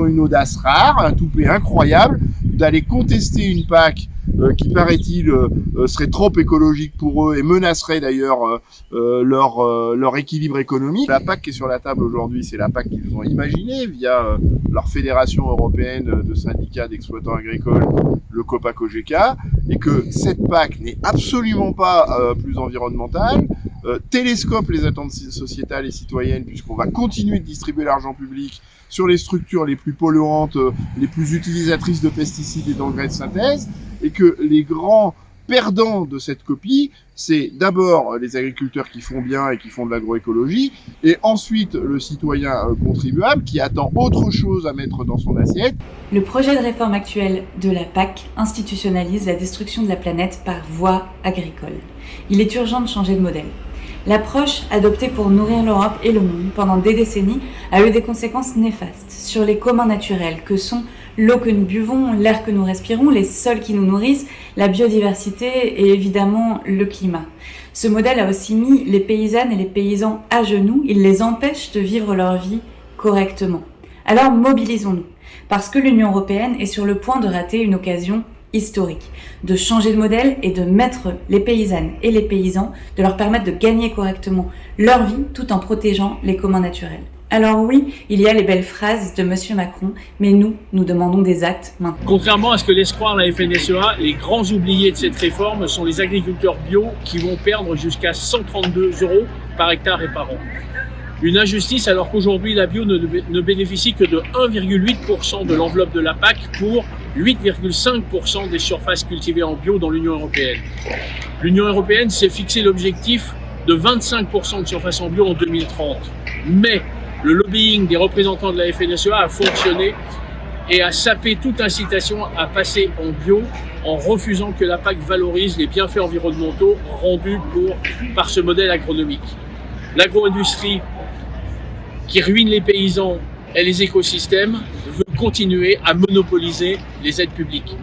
ont une audace rare, un toupet incroyable, d'aller contester une PAC qui, paraît-il, serait trop écologique pour eux et menacerait d'ailleurs leur équilibre économique. La PAC qui est sur la table aujourd'hui, c'est la PAC qu'ils ont imaginée via leur fédération européenne de syndicats d'exploitants agricoles, le COPA-COGECA, et que cette PAC n'est absolument pas plus environnementale, télescope les attentes sociétales et citoyennes, puisqu'on va continuer de distribuer l'argent public sur les structures les plus polluantes, les plus utilisatrices de pesticides et d'engrais de synthèse, et que les grands perdants de cette copie, c'est d'abord les agriculteurs qui font bien et qui font de l'agroécologie, et ensuite le citoyen contribuable qui attend autre chose à mettre dans son assiette. Le projet de réforme actuel de la PAC institutionnalise la destruction de la planète par voie agricole. Il est urgent de changer de modèle. L'approche adoptée pour nourrir l'Europe et le monde pendant des décennies a eu des conséquences néfastes sur les communs naturels que sont l'eau que nous buvons, l'air que nous respirons, les sols qui nous nourrissent, la biodiversité et évidemment le climat. Ce modèle a aussi mis les paysannes et les paysans à genoux, il les empêche de vivre leur vie correctement. Alors mobilisons-nous, parce que l'Union européenne est sur le point de rater une occasion historique, de changer de modèle et de mettre les paysannes et les paysans, de leur permettre de gagner correctement leur vie tout en protégeant les communs naturels. Alors oui, il y a les belles phrases de Monsieur Macron, mais nous demandons des actes maintenant. Contrairement à ce que laisse croire la FNSEA, les grands oubliés de cette réforme sont les agriculteurs bio qui vont perdre jusqu'à 132 € par hectare et par an. Une injustice alors qu'aujourd'hui la bio ne bénéficie que de 1,8% de l'enveloppe de la PAC pour 8,5% des surfaces cultivées en bio dans l'Union européenne. L'Union européenne s'est fixé l'objectif de 25% de surface en bio en 2030. Mais le lobbying des représentants de la FNSEA a fonctionné et a sapé toute incitation à passer en bio en refusant que la PAC valorise les bienfaits environnementaux rendus par ce modèle agronomique. L'agro-industrie qui ruine les paysans et les écosystèmes veut continuer à monopoliser les aides publiques.